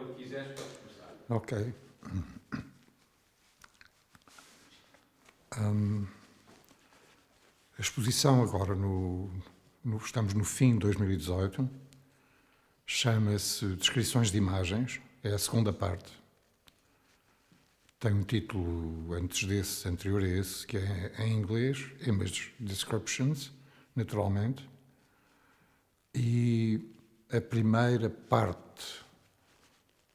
Quando quiseres, podes começar. Ok. A exposição agora, estamos no fim de 2018, chama-se Descrições de Imagens, é a segunda parte. Tem um título antes desse, anterior a esse, que é em inglês, Image Descriptions, naturalmente. E a primeira parte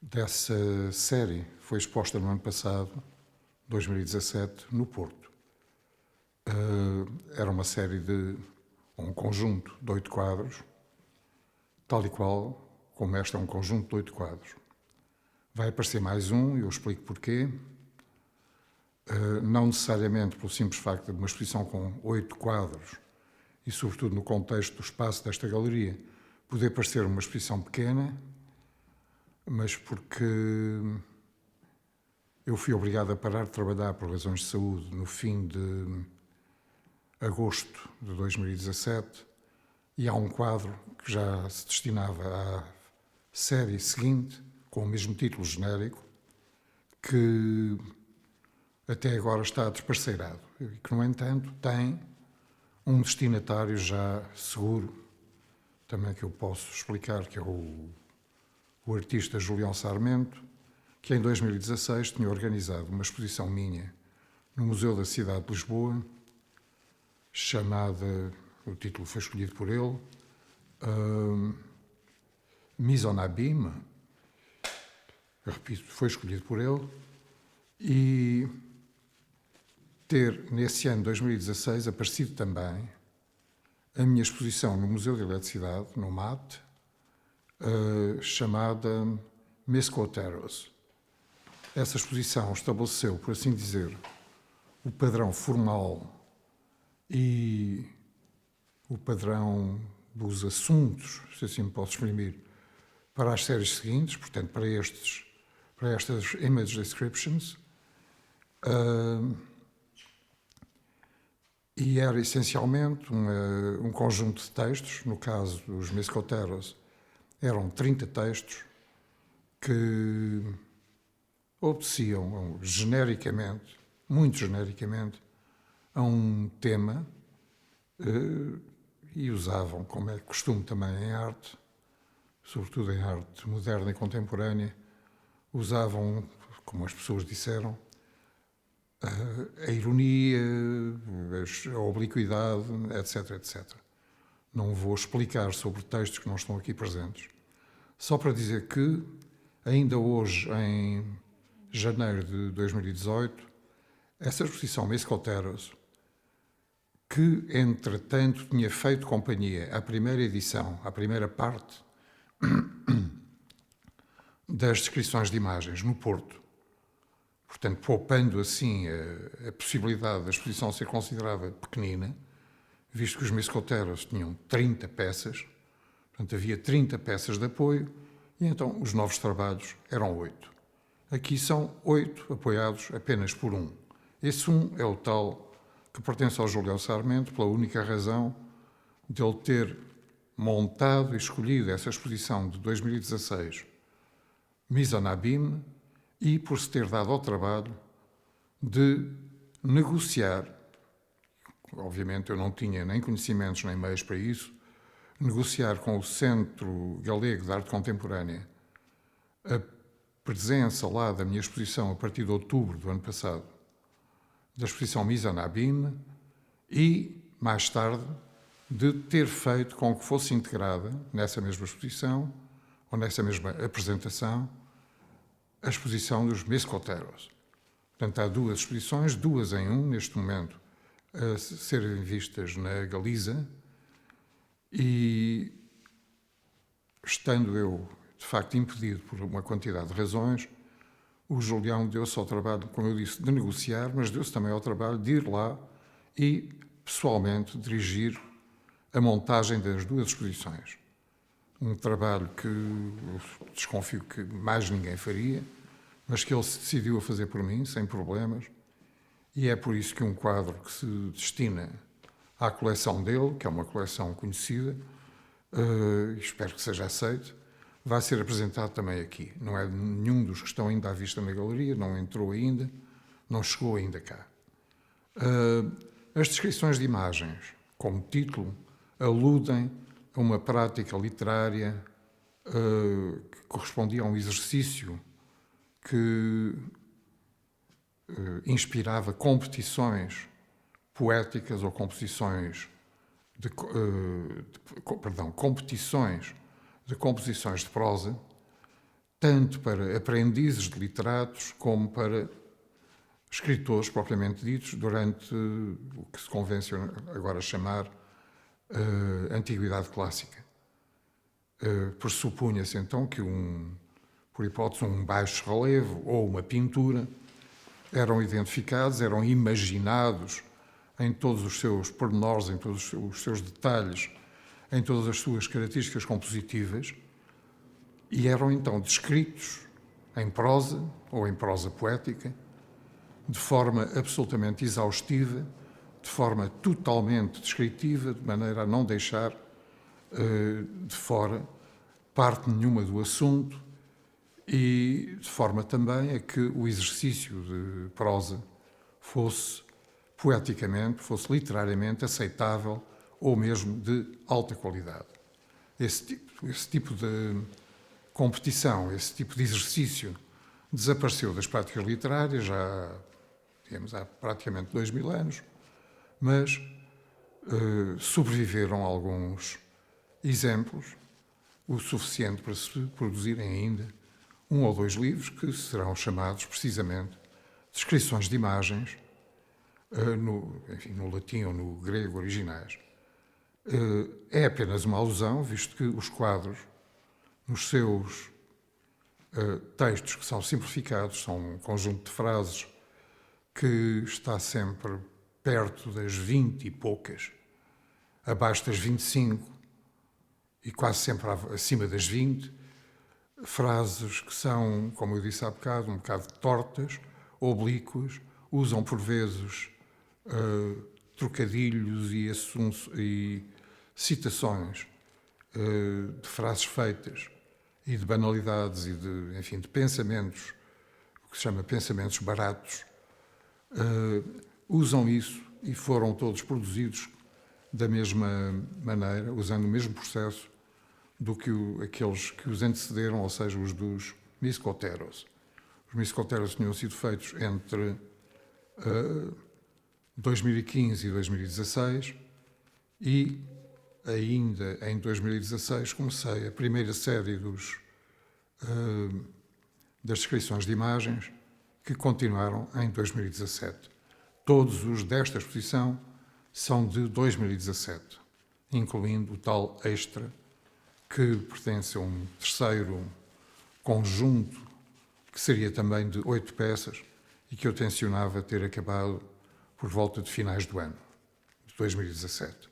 dessa série foi exposta no ano passado, 2017, no Porto. Era uma série um conjunto de 8 quadros, tal e qual como este é um conjunto de 8 quadros. Vai aparecer mais um, e eu explico porquê. Não necessariamente pelo simples facto de uma exposição com 8 quadros, e sobretudo no contexto do espaço desta galeria, poder parecer uma exposição pequena, mas porque eu fui obrigado a parar de trabalhar por razões de saúde no fim de agosto de 2017, e há um quadro que já se destinava à série seguinte, com o mesmo título genérico, que até agora está desparceirado e que, no entanto, tem um destinatário já seguro, também que eu posso explicar, que é o artista Julião Sarmento, que em 2016 tinha organizado uma exposição minha no Museu da Cidade de Lisboa, chamada, o título foi escolhido por ele, Mise en Abîme, eu repito, foi escolhido por ele, e ter, nesse ano 2016, aparecido também a minha exposição no Museu da Eletricidade, no MAT, chamada Mescoteros. Essa exposição estabeleceu, por assim dizer, o padrão formal e o padrão dos assuntos, se assim me posso exprimir, para as séries seguintes, portanto, para estas image descriptions. E era essencialmente um conjunto de textos, no caso dos Mescoteros, eram 30 textos que obedeciam genericamente, muito genericamente, a um tema e usavam, como é costume também em arte, sobretudo em arte moderna e contemporânea, usavam, como as pessoas disseram, a ironia, a obliquidade, etc, etc. Não vou explicar sobre textos que não estão aqui presentes. Só para dizer que, ainda hoje, em janeiro de 2018, essa exposição Mescoteros, que, entretanto, tinha feito companhia à primeira edição, à primeira parte das descrições de imagens no Porto, portanto, poupando assim a possibilidade da exposição ser considerada pequenina, visto que os Mescoteros tinham 30 peças, portanto, havia 30 peças de apoio, e então os novos trabalhos eram 8. Aqui são 8 apoiados apenas por um. Esse um é o tal que pertence ao Julião Sarmento, pela única razão de ele ter montado e escolhido essa exposição de 2016, Mise en Abîme, e por se ter dado ao trabalho de negociar, obviamente eu não tinha nem conhecimentos nem meios para isso, negociar com o Centro Galego de Arte Contemporânea a presença lá da minha exposição a partir de outubro do ano passado, da exposição Mise en Abîme, e, mais tarde, de ter feito com que fosse integrada nessa mesma exposição, ou nessa mesma apresentação, a exposição dos Mescoteros. Portanto, há 2 exposições, 2 em 1, neste momento, a serem vistas na Galiza, e, estando eu, de facto, impedido por uma quantidade de razões, o Julião deu-se ao trabalho, como eu disse, de negociar, mas deu-se também ao trabalho de ir lá e, pessoalmente, dirigir a montagem das 2 exposições. Um trabalho que eu desconfio que mais ninguém faria, mas que ele se decidiu a fazer por mim, sem problemas, e é por isso que um quadro que se destina à coleção dele, que é uma coleção conhecida, espero que seja aceito, vai ser apresentado também aqui. Não é nenhum dos que estão ainda à vista na galeria, não entrou ainda, não chegou ainda cá. As descrições de imagens, como título, aludem a uma prática literária que correspondia a um exercício que inspirava competições poéticas ou competições de composições de prosa, tanto para aprendizes de literatos como para escritores propriamente ditos, durante o que se convenciona agora chamar Antiguidade Clássica. Pressupunha-se então que, por hipótese, um baixo relevo ou uma pintura eram identificados, eram imaginados em todos os seus pormenores, em todos os seus detalhes, em todas as suas características compositivas, e eram então descritos em prosa ou em prosa poética, de forma absolutamente exaustiva, de forma totalmente descritiva, de maneira a não deixar de fora parte nenhuma do assunto, e de forma também a que o exercício de prosa fosse poeticamente, fosse literariamente aceitável ou mesmo de alta qualidade. Esse tipo de competição, esse tipo de exercício desapareceu das práticas literárias já, digamos, há praticamente 2000 anos, mas sobreviveram alguns exemplos, o suficiente para se produzirem ainda 1 ou 2 livros que serão chamados precisamente Descrições de Imagens, no latim ou no grego originais. É apenas uma alusão, visto que os quadros, nos seus textos que são simplificados, são um conjunto de frases que está sempre perto das 20 e poucas, abaixo das 25 e quase sempre acima das 20, frases que são, como eu disse há bocado, um bocado tortas, oblíquas, usam por vezes trocadilhos e citações de frases feitas e de banalidades e de pensamentos, o que se chama pensamentos baratos, usam isso e foram todos produzidos da mesma maneira, usando o mesmo processo do que aqueles que os antecederam, ou seja, os dos Miskoteros. Os Miskoteros tinham sido feitos entre 2015 e 2016 e ainda em 2016 comecei a primeira série das descrições de imagens, que continuaram em 2017. Todos os desta exposição são de 2017, incluindo o tal extra, que pertence a um terceiro conjunto, que seria também de 8 peças, e que eu tencionava ter acabado por volta de finais do ano, de 2017.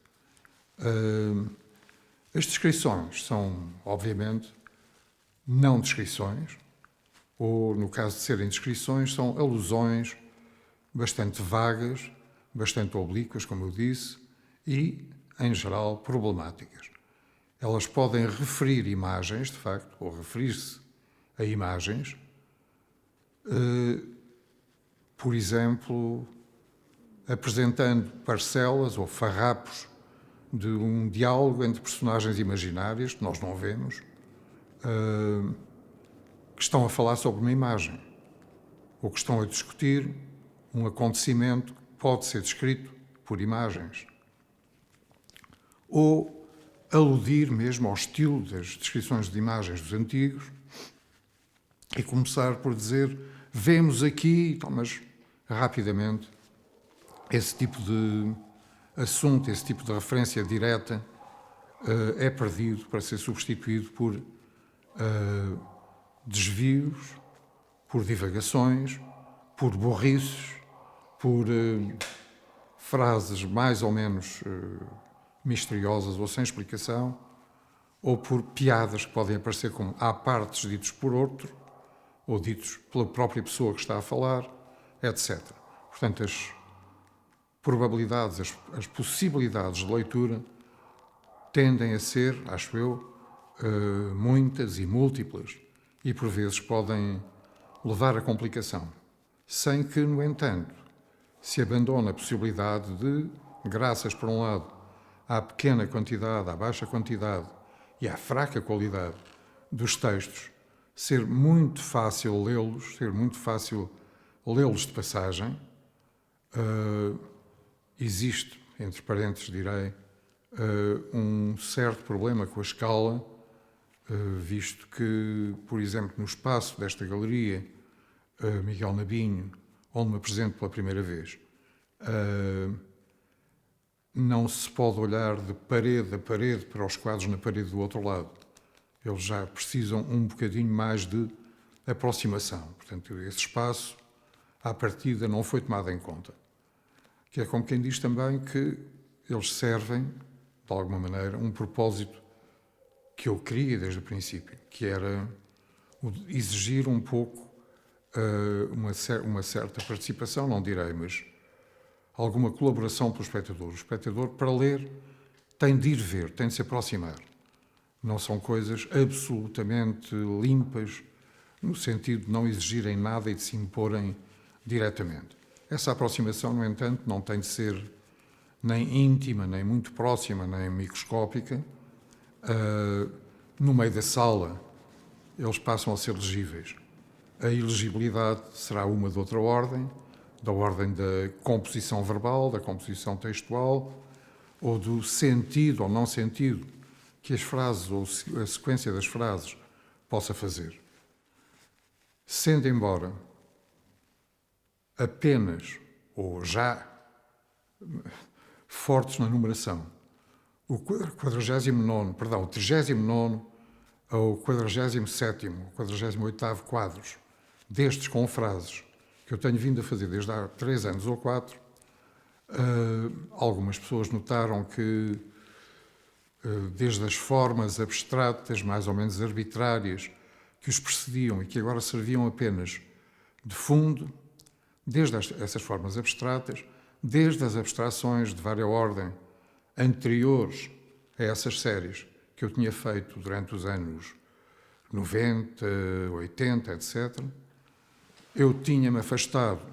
As descrições são, obviamente, não descrições, ou, no caso de serem descrições, são alusões bastante vagas, bastante oblíquas, como eu disse, e, em geral, problemáticas. Elas podem referir imagens, de facto, ou referir-se a imagens, por exemplo, apresentando parcelas ou farrapos de um diálogo entre personagens imaginárias, que nós não vemos, que estão a falar sobre uma imagem, ou que estão a discutir um acontecimento que pode ser descrito por imagens. Ou aludir mesmo ao estilo das descrições de imagens dos antigos e começar por dizer, vemos aqui, mas rapidamente esse tipo de assunto, esse tipo de referência direta é perdido para ser substituído por desvios, por divagações, por burrices, por frases mais ou menos misteriosas ou sem explicação, ou por piadas que podem aparecer como à partes ditos por outro, ou ditos pela própria pessoa que está a falar, etc. Portanto, as probabilidades, as possibilidades de leitura tendem a ser, acho eu, muitas e múltiplas, e por vezes podem levar a complicação, sem que, no entanto, se abandone a possibilidade de, graças, por um lado, à pequena quantidade, à baixa quantidade e à fraca qualidade dos textos, ser muito fácil lê-los, ser muito fácil lê-los de passagem. Existe, entre parênteses direi, um certo problema com a escala, visto que, por exemplo, no espaço desta galeria, Miguel Nabinho, onde me apresento pela primeira vez, não se pode olhar de parede a parede para os quadros na parede do outro lado. Eles já precisam um bocadinho mais de aproximação. Portanto, esse espaço, à partida, não foi tomado em conta. Que é como quem diz também que eles servem, de alguma maneira, um propósito que eu queria desde o princípio, que era exigir um pouco uma certa participação, não direi, mas alguma colaboração pelo espectador. O espectador, para ler, tem de ir ver, tem de se aproximar. Não são coisas absolutamente limpas, no sentido de não exigirem nada e de se imporem diretamente. Essa aproximação, no entanto, não tem de ser nem íntima, nem muito próxima, nem microscópica. No meio da sala, eles passam a ser legíveis. A elegibilidade será uma de outra ordem, da ordem da composição verbal, da composição textual, ou do sentido ou não sentido que as frases ou a sequência das frases possa fazer. Sendo embora apenas, ou já, fortes na numeração, o 39º ao 47º, 48º quadros destes com frases que eu tenho vindo a fazer desde há 3 anos ou 4, algumas pessoas notaram que desde as formas abstratas, mais ou menos arbitrárias, que os precediam e que agora serviam apenas de fundo, desde essas formas abstratas, desde as abstrações de vária ordem anteriores a essas séries que eu tinha feito durante os anos 90, 80, etc., eu tinha-me afastado,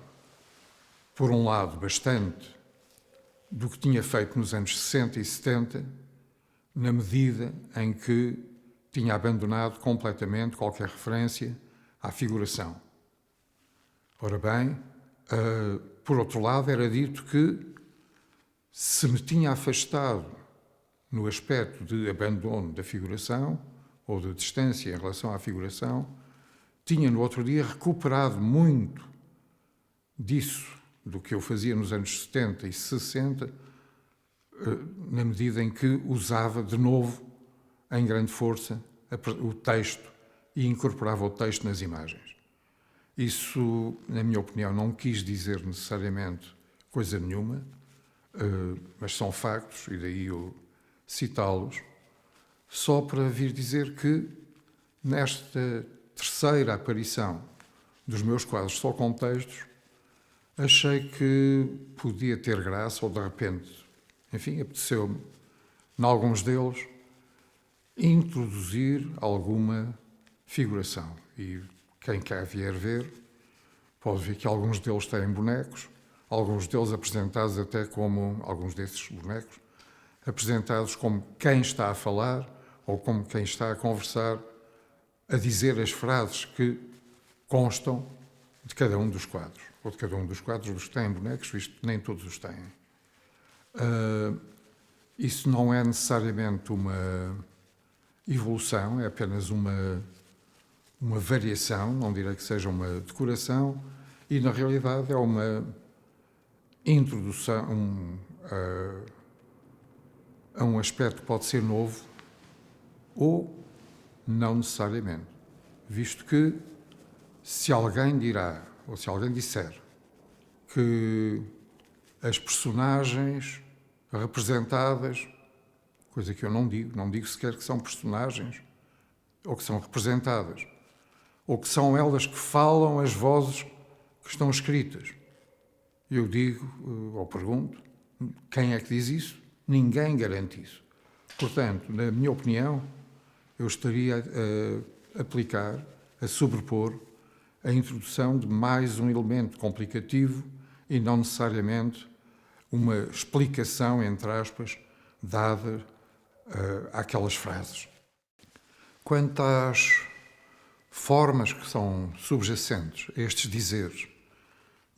por um lado, bastante do que tinha feito nos anos 60 e 70, na medida em que tinha abandonado completamente qualquer referência à figuração. Ora bem, por outro lado, era dito que se me tinha afastado no aspecto de abandono da figuração ou de distância em relação à figuração, tinha no outro dia recuperado muito disso, do que eu fazia nos anos 70 e 60, na medida em que usava de novo, em grande força, o texto e incorporava o texto nas imagens. Isso, na minha opinião, não quis dizer necessariamente coisa nenhuma, mas são factos, e daí eu citá-los, só para vir dizer que nesta terceira aparição dos meus quadros só com textos, achei que podia ter graça, ou de repente, enfim, apeteceu-me, em alguns deles, introduzir alguma figuração. E quem cá vier ver, pode ver que alguns deles têm bonecos, alguns deles apresentados até como, alguns desses bonecos, apresentados como quem está a falar ou como quem está a conversar, a dizer as frases que constam de cada um dos quadros, ou de cada um dos quadros dos que têm bonecos, visto que nem todos os têm. Isso não é necessariamente uma evolução, é apenas uma variação, não direi que seja uma decoração, e na realidade é uma introdução a um aspecto que pode ser novo ou não necessariamente, visto que se alguém dirá, ou se alguém disser, que as personagens representadas, coisa que eu não digo sequer que são personagens, ou que são representadas, ou que são elas que falam as vozes que estão escritas. Eu digo, ou pergunto, quem é que diz isso? Ninguém garante isso. Portanto, na minha opinião, eu estaria a aplicar, a sobrepor a introdução de mais um elemento complicativo e não necessariamente uma explicação, entre aspas, dada àquelas frases. Quanto às formas que são subjacentes a estes dizeres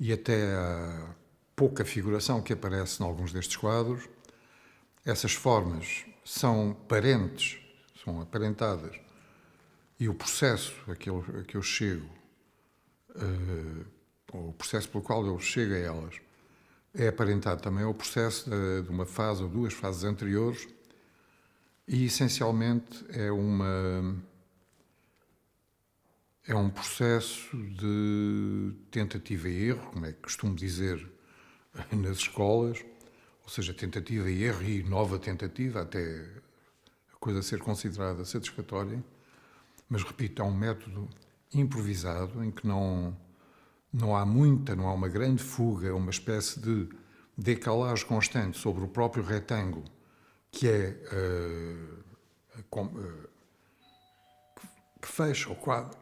e até à pouca figuração que aparece em alguns destes quadros, essas formas são parentes, são aparentadas, e o processo a que eu chego, ou o processo pelo qual eu chego a elas, é aparentado também ao processo de uma fase ou duas fases anteriores, e essencialmente é um processo de tentativa e erro, como é que costumo dizer nas escolas, ou seja, tentativa e erro e nova tentativa, até a coisa ser considerada satisfatória, mas, repito, é um método improvisado em que não há uma grande fuga, uma espécie de decalagem constante sobre o próprio retângulo, que é que fecha o quadro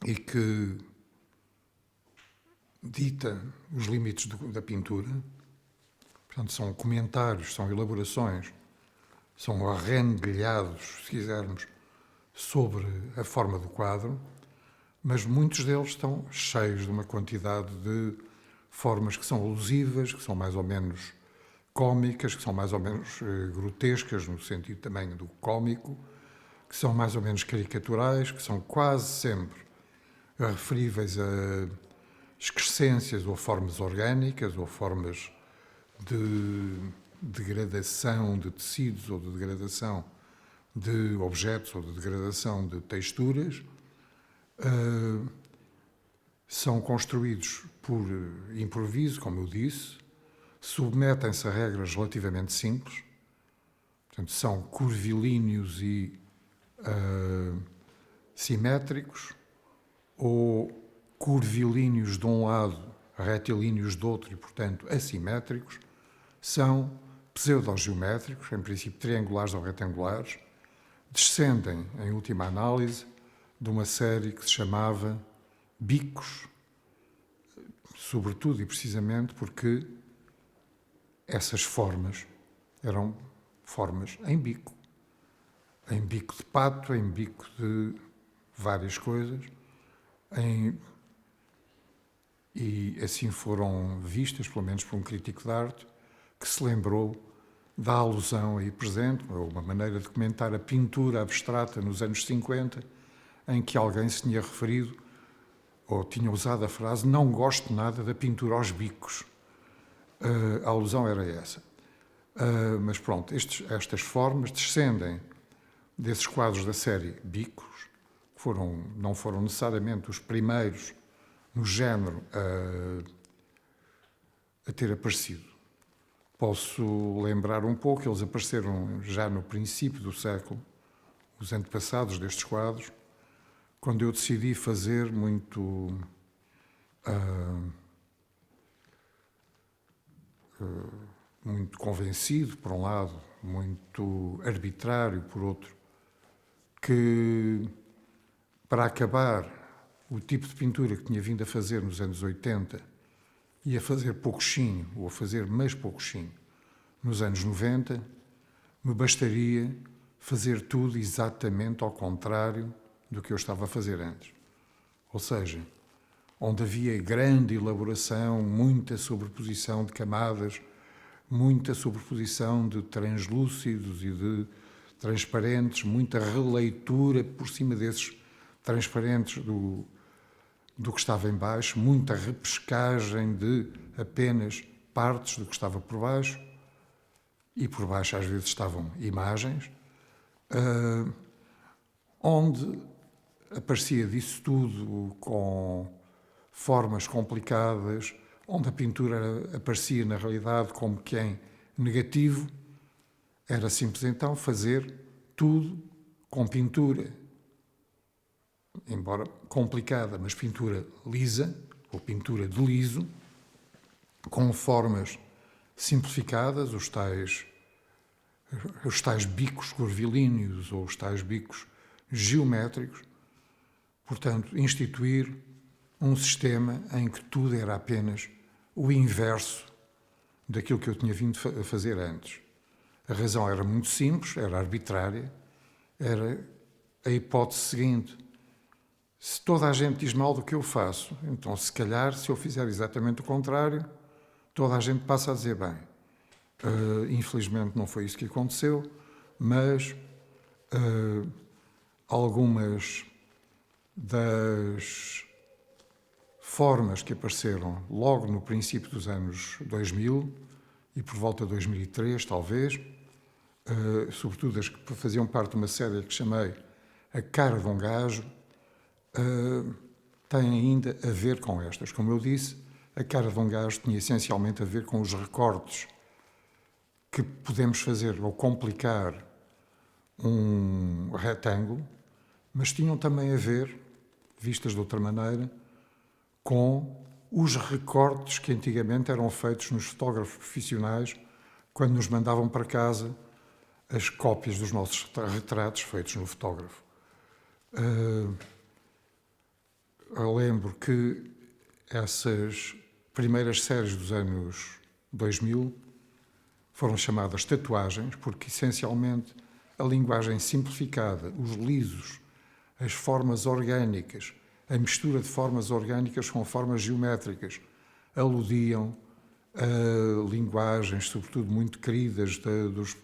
e que dita os limites da pintura. Portanto, são comentários, são elaborações, são arrendelhados, se quisermos, sobre a forma do quadro, mas muitos deles estão cheios de uma quantidade de formas que são alusivas, que são mais ou menos cómicas, que são mais ou menos grotescas, no sentido também do cómico, que são mais ou menos caricaturais, que são quase sempre referíveis a excrescências ou formas orgânicas ou formas de degradação de tecidos ou de degradação de objetos ou de degradação de texturas. São construídos por improviso, como eu disse, submetem-se a regras relativamente simples, portanto, são curvilíneos e simétricos, ou curvilíneos de um lado, retilíneos do outro e, portanto, assimétricos, são pseudogeométricos, em princípio triangulares ou retangulares, descendem, em última análise, de uma série que se chamava bicos, sobretudo e precisamente porque essas formas eram formas em bico de pato, em bico de várias coisas, e assim foram vistas, pelo menos por um crítico de arte, que se lembrou da alusão aí presente, uma maneira de comentar a pintura abstrata nos anos 50, em que alguém se tinha referido, ou tinha usado a frase, não gosto nada da pintura aos bicos. A alusão era essa. Mas pronto, estas formas descendem desses quadros da série Bicos, que não foram necessariamente os primeiros no género a ter aparecido. Posso lembrar um pouco, eles apareceram já no princípio do século, os antepassados destes quadros, quando eu decidi fazer muito convencido, por um lado, muito arbitrário, por outro, que para acabar o tipo de pintura que tinha vindo a fazer nos anos 80 e a fazer pouquinho, ou a fazer mais pouquinho, nos anos 90, me bastaria fazer tudo exatamente ao contrário do que eu estava a fazer antes. Ou seja, onde havia grande elaboração, muita sobreposição de camadas, muita sobreposição de translúcidos e de transparentes, muita releitura por cima desses transparentes do que estava em baixo, muita repescagem de apenas partes do que estava por baixo, e por baixo às vezes estavam imagens, onde aparecia disso tudo com formas complicadas, onde a pintura aparecia na realidade como que em negativo. Era simples então fazer tudo com pintura, embora complicada, mas pintura lisa, ou pintura de liso, com formas simplificadas, os tais bicos curvilíneos ou os tais bicos geométricos, portanto, instituir um sistema em que tudo era apenas o inverso daquilo que eu tinha vindo a fazer antes. A razão era muito simples, era arbitrária, era a hipótese seguinte: se toda a gente diz mal do que eu faço, então se calhar, se eu fizer exatamente o contrário, toda a gente passa a dizer bem. Infelizmente não foi isso que aconteceu, mas algumas das formas que apareceram logo no princípio dos anos 2000 e por volta de 2003, talvez, sobretudo as que faziam parte de uma série que chamei A Cara de um Gajo, têm ainda a ver com estas. Como eu disse, A Cara de um Gajo tinha essencialmente a ver com os recortes que podemos fazer ou complicar um retângulo, mas tinham também a ver, vistas de outra maneira, com os recortes que antigamente eram feitos nos fotógrafos profissionais quando nos mandavam para casa as cópias dos nossos retratos feitos no fotógrafo. Eu lembro que essas primeiras séries dos anos 2000 foram chamadas tatuagens, porque essencialmente a linguagem simplificada, os lisos, as formas orgânicas, a mistura de formas orgânicas com formas geométricas, aludiam a linguagens, sobretudo muito queridas, dos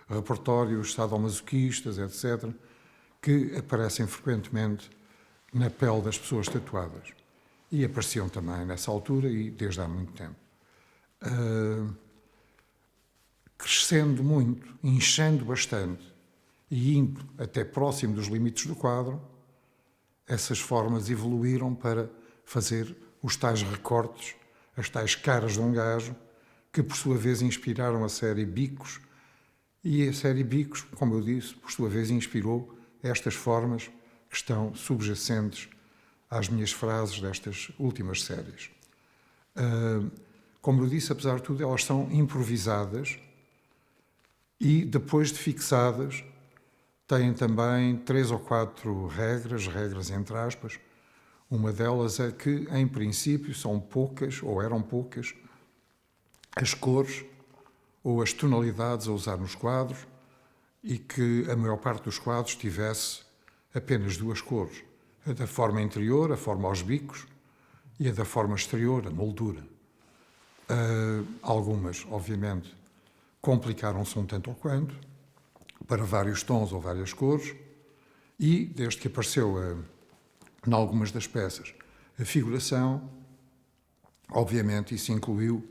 repertórios sadomasoquistas, etc., que aparecem frequentemente na pele das pessoas tatuadas. E apareciam também nessa altura e desde há muito tempo. Crescendo muito, inchando bastante e indo até próximo dos limites do quadro, essas formas evoluíram para fazer os tais recortes, as tais caras de um gajo, que por sua vez inspiraram a série Bicos, e a série Bicos, como eu disse, por sua vez inspirou estas formas que estão subjacentes às minhas frases destas últimas séries. Como eu disse, apesar de tudo, elas são improvisadas e, depois de fixadas, têm também 3 ou 4 regras entre aspas. Uma delas é que, em princípio, são poucas, ou eram poucas, as cores ou as tonalidades a usar nos quadros e que a maior parte dos quadros tivesse apenas 2 cores. A da forma interior, a forma aos bicos, e a da forma exterior, a moldura. Algumas, obviamente, complicaram-se um tanto ou quanto, para vários tons ou várias cores, e, desde que apareceu, em algumas das peças, a figuração, obviamente isso incluiu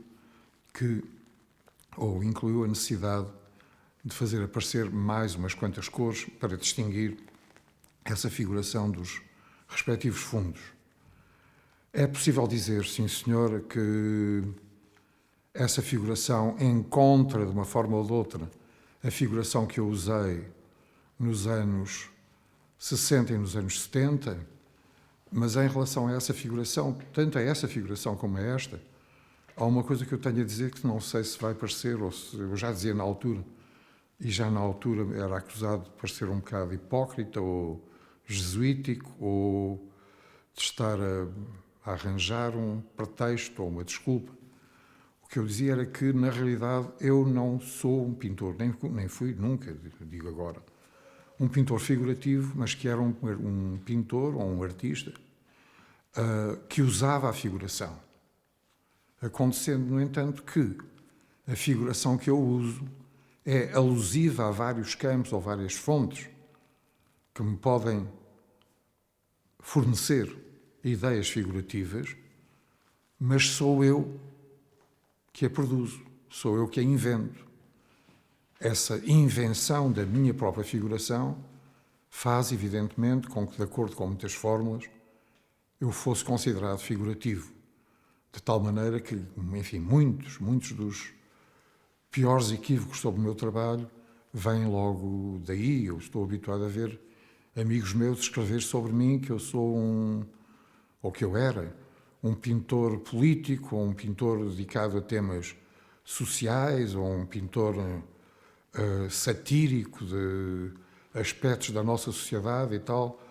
a necessidade de fazer aparecer mais umas quantas cores para distinguir essa figuração dos respectivos fundos. É possível dizer, sim senhora, que essa figuração encontra, de uma forma ou de outra, a figuração que eu usei nos anos 60 e nos anos 70, mas em relação a essa figuração, tanto a essa figuração como a esta, há uma coisa que eu tenho a dizer que não sei se vai parecer, ou se eu já dizia na altura, e já na altura era acusado de parecer um bocado hipócrita ou jesuítico, ou de estar a arranjar um pretexto ou uma desculpa. O que eu dizia era que, na realidade, eu não sou um pintor, nem fui nunca, digo agora, um pintor figurativo, mas que era um pintor ou um artista que usava a figuração. Acontecendo, no entanto, que a figuração que eu uso é alusiva a vários campos ou várias fontes que me podem fornecer ideias figurativas, mas sou eu que a produzo, sou eu que a invento. Essa invenção da minha própria figuração faz, evidentemente, com que, de acordo com muitas fórmulas, eu fosse considerado figurativo. De tal maneira que, enfim, muitos dos piores equívocos sobre o meu trabalho vêm logo daí. Eu estou habituado a ver amigos meus escrever sobre mim que eu sou ou que eu era, um pintor político, ou um pintor dedicado a temas sociais, ou um pintor satírico aspectos da nossa sociedade e tal,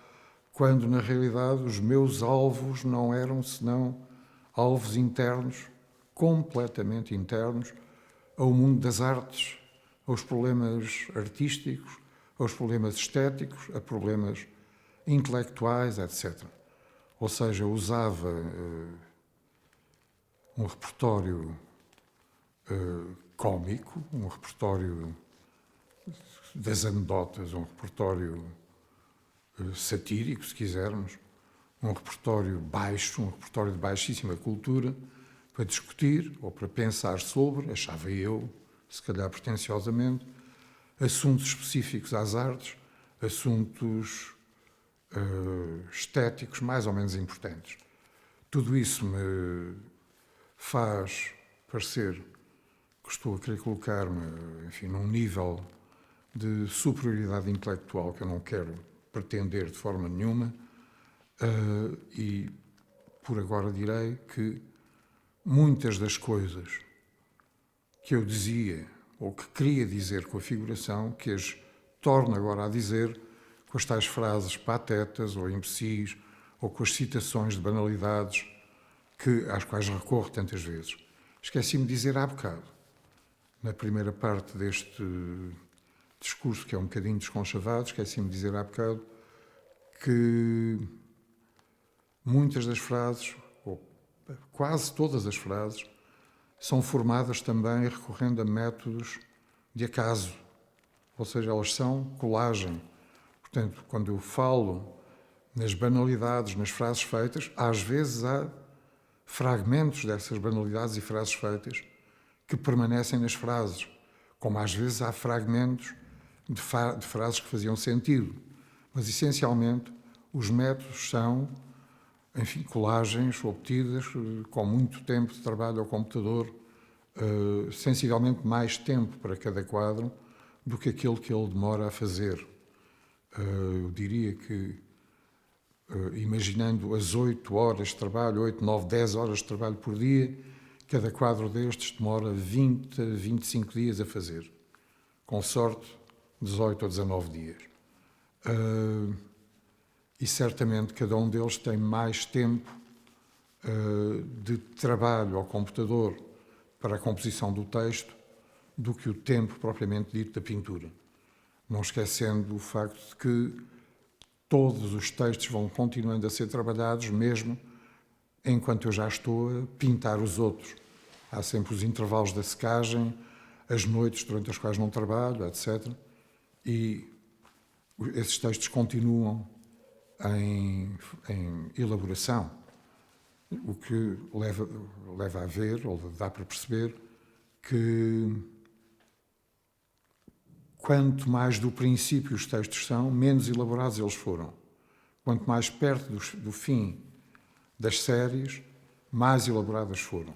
quando na realidade os meus alvos não eram senão alvos internos, completamente internos, ao mundo das artes, aos problemas artísticos, aos problemas estéticos, a problemas intelectuais, etc. Ou seja, usava um repertório cómico, um repertório das anedotas, um repertório satírico, se quisermos, um repertório baixo, um repertório de baixíssima cultura, para discutir ou para pensar sobre, achava eu, se calhar pretenciosamente, assuntos específicos às artes, assuntos estéticos mais ou menos importantes. Tudo isso me faz parecer que estou a querer colocar-me, enfim, num nível de superioridade intelectual que eu não quero pretender de forma nenhuma, e por agora direi que muitas das coisas que eu dizia ou que queria dizer com a figuração, que as torno agora a dizer com as tais frases patetas ou imbecis ou com as citações de banalidades às quais recorro tantas vezes. Esqueci-me de dizer há bocado, na primeira parte deste discurso, que é um bocadinho desconchavado, esqueci-me de dizer há bocado que muitas das frases, ou quase todas as frases, são formadas também recorrendo a métodos de acaso, ou seja, elas são colagem. Portanto, quando eu falo nas banalidades, nas frases feitas, às vezes há fragmentos dessas banalidades e frases feitas que permanecem nas frases, como às vezes há fragmentos de frases que faziam sentido. Mas, essencialmente, os métodos são, enfim, colagens obtidas com muito tempo de trabalho ao computador, sensivelmente mais tempo para cada quadro do que aquele que ele demora a fazer. Eu diria que, imaginando as 8 horas de trabalho, 8, 9, 10 horas de trabalho por dia, cada quadro destes demora 20 a 25 dias a fazer. Com sorte, 18 ou 19 dias. E certamente cada um deles tem mais tempo de trabalho ao computador para a composição do texto do que o tempo propriamente dito da pintura. Não esquecendo o facto de que todos os textos vão continuando a ser trabalhados, mesmo enquanto eu já estou a pintar os outros. Há sempre os intervalos da secagem, as noites durante as quais não trabalho, etc. E esses textos continuam em elaboração, o que leva a ver, ou dá para perceber, que quanto mais do princípio os textos são, menos elaborados eles foram. Quanto mais perto do fim das séries, mais elaboradas foram.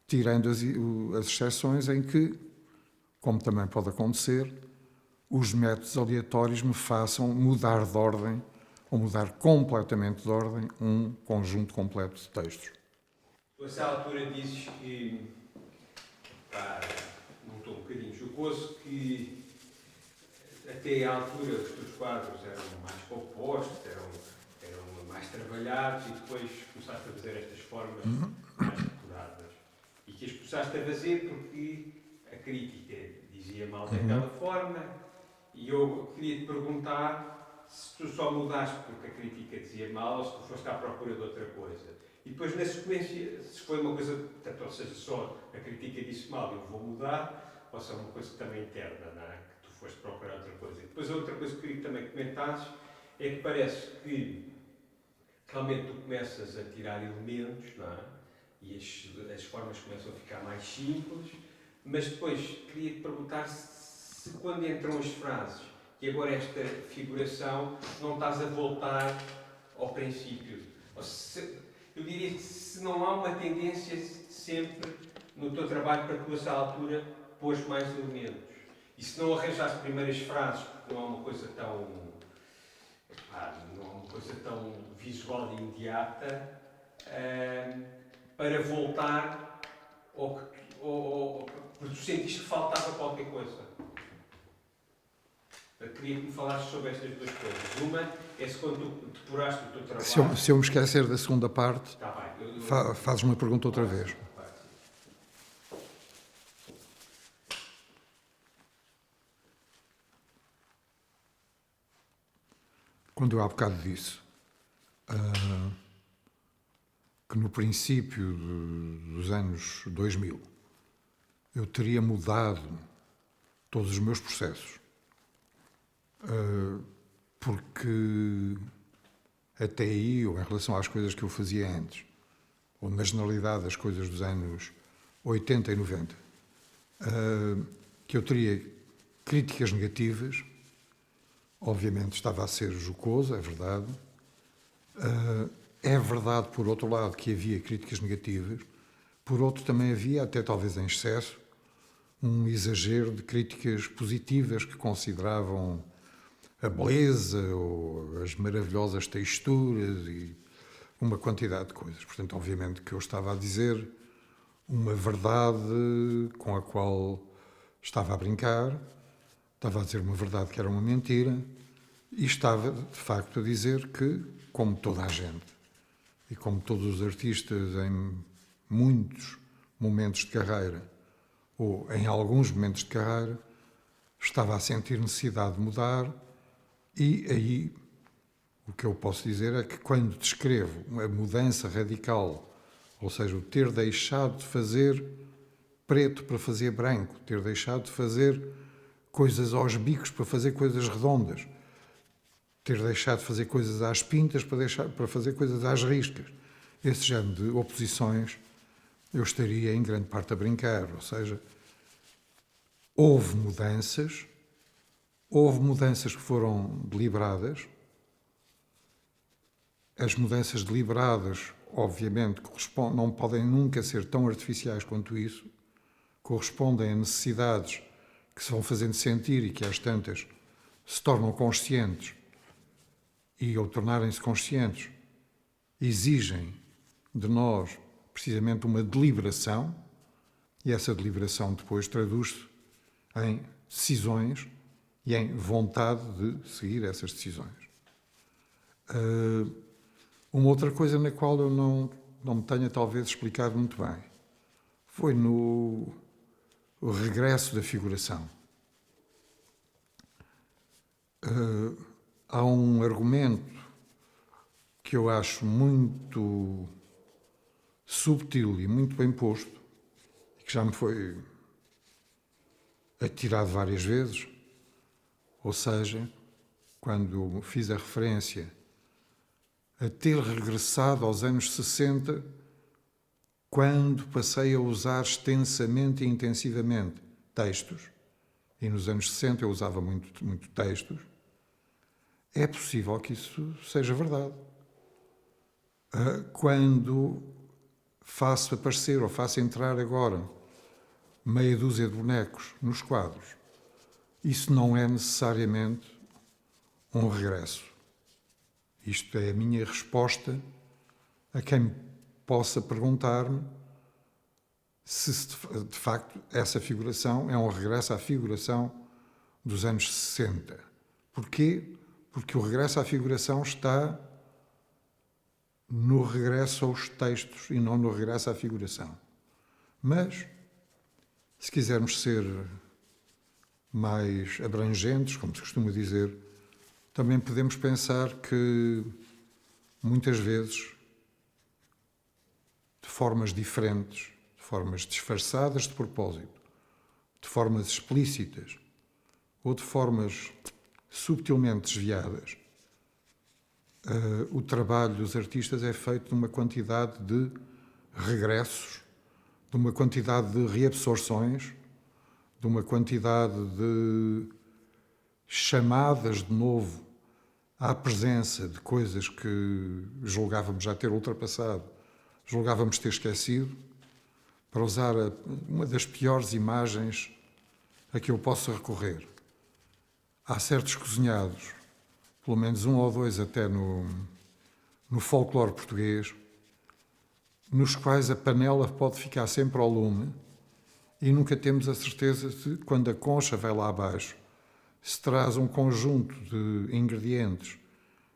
Tirando as exceções em que, como também pode acontecer, os métodos aleatórios me façam mudar de ordem ou mudar completamente de ordem um conjunto completo de textos. Tu, a essa altura, dizes que, num tom um bocadinho jocoso, que até à altura os teus quadros eram mais compostos, eram mais trabalhados, e depois começaste a fazer estas formas mais depuradas. E que as começaste a fazer porque a crítica dizia mal daquela forma, e eu queria te perguntar se tu só mudaste porque a crítica dizia mal ou se tu foste à procura de outra coisa. E depois, na sequência, se foi uma coisa, portanto, ou seja, só a crítica disse mal e eu vou mudar, ou se é uma coisa também interna, não é? Que tu foste procurar outra coisa. E depois a outra coisa que eu queria que também comentasses é que parece que realmente tu começas a tirar elementos, não é? E as formas começam a ficar mais simples, mas depois queria te perguntar se quando entram as frases e agora esta figuração não estás a voltar ao princípio. Ou se, eu diria que se não há uma tendência sempre no teu trabalho para que tu, a essa altura, pôs mais elementos. E se não arranjaste primeiras frases, porque não há uma coisa tão visual e imediata, para voltar porque tu sentiste que faltava qualquer coisa. Eu queria que me falasses sobre estas duas coisas. Uma é se quando tu depuraste o teu trabalho... Se eu me esquecer da segunda parte, Está bem. fazes uma pergunta outra vez. Quando eu há bocado disse que no princípio dos anos 2000 eu teria mudado todos os meus processos, porque até aí, ou em relação às coisas que eu fazia antes, ou na generalidade das coisas dos anos 80 e 90, que eu teria críticas negativas. Obviamente estava a ser jocoso, é verdade. É verdade, por outro lado, que havia críticas negativas. Por outro, também havia, até talvez em excesso, um exagero de críticas positivas que consideravam a beleza ou as maravilhosas texturas e uma quantidade de coisas. Portanto, obviamente que eu estava a dizer uma verdade com a qual estava a brincar, estava a dizer uma verdade que era uma mentira e estava, de facto, a dizer que, como toda a gente e como todos os artistas em muitos momentos de carreira ou em alguns momentos de carreira, estava a sentir necessidade de mudar e aí o que eu posso dizer é que quando descrevo uma mudança radical, ou seja, o ter deixado de fazer preto para fazer branco, ter deixado de fazer coisas aos bicos para fazer coisas redondas, ter deixado de fazer coisas às pintas para fazer coisas às riscas. Esse género de oposições eu estaria em grande parte a brincar, ou seja, houve mudanças que foram deliberadas. As mudanças deliberadas, obviamente, não podem nunca ser tão artificiais quanto isso, correspondem a necessidades que se vão fazendo sentir e que às tantas se tornam conscientes e, ao tornarem-se conscientes, exigem de nós precisamente uma deliberação e essa deliberação depois traduz-se em decisões e em vontade de seguir essas decisões. Uma outra coisa na qual eu não me tenha talvez explicado muito bem foi no regresso da figuração. Há um argumento que eu acho muito subtil e muito bem posto, e que já me foi atirado várias vezes, ou seja, quando fiz a referência a ter regressado aos anos 60, quando passei a usar extensamente e intensivamente textos, e nos anos 60 eu usava muito textos, é possível que isso seja verdade. Quando faço aparecer ou faço entrar agora meia dúzia de bonecos nos quadros, isso não é necessariamente um regresso. Isto é a minha resposta a quem possa perguntar-me se de facto essa figuração é um regresso à figuração dos anos 60. Porquê? Porque o regresso à figuração está no regresso aos textos e não no regresso à figuração. Mas, se quisermos ser mais abrangentes, como se costuma dizer, também podemos pensar que, muitas vezes, de formas diferentes, de formas disfarçadas de propósito, de formas explícitas ou de formas subtilmente desviadas, o trabalho dos artistas é feito de uma quantidade de regressos, de uma quantidade de reabsorções, de uma quantidade de chamadas de novo à presença de coisas que julgávamos já ter ultrapassado, julgávamos ter esquecido, para usar uma das piores imagens a que eu posso recorrer. Há certos cozinhados, pelo menos um ou dois até no folclore português, nos quais a panela pode ficar sempre ao lume e nunca temos a certeza de, quando a concha vai lá abaixo, se traz um conjunto de ingredientes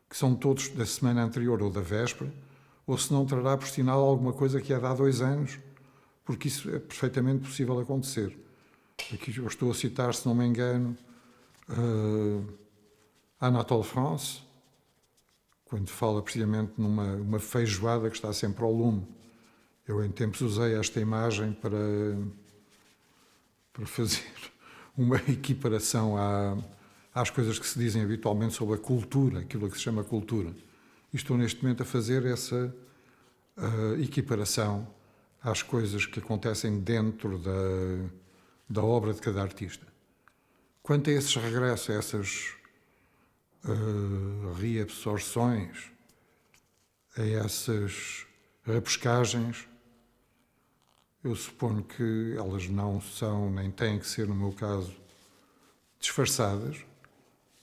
que são todos da semana anterior ou da véspera, ou se não trará por sinal alguma coisa que é de há 2 anos, porque isso é perfeitamente possível acontecer. Aqui eu estou a citar, se não me engano, Anatole France, quando fala precisamente numa feijoada que está sempre ao lume. Eu, em tempos, usei esta imagem para fazer uma equiparação às coisas que se dizem habitualmente sobre a cultura, aquilo que se chama cultura. E estou, neste momento, a fazer essa equiparação às coisas que acontecem dentro da obra de cada artista. Quanto a esses regressos, a essas reabsorções, a essas repescagens, eu suponho que elas não são, nem têm que ser, no meu caso, disfarçadas.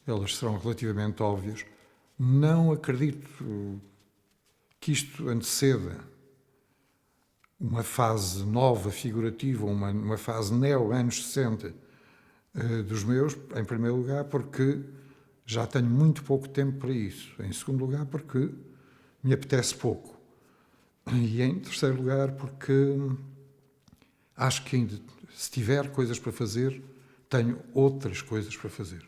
Elas serão relativamente óbvias. Não acredito que isto anteceda uma fase nova, figurativa, uma fase neo-anos 60 dos meus, em primeiro lugar, porque já tenho muito pouco tempo para isso. Em segundo lugar, porque me apetece pouco. E em terceiro lugar, porque acho que ainda, se tiver coisas para fazer, tenho outras coisas para fazer.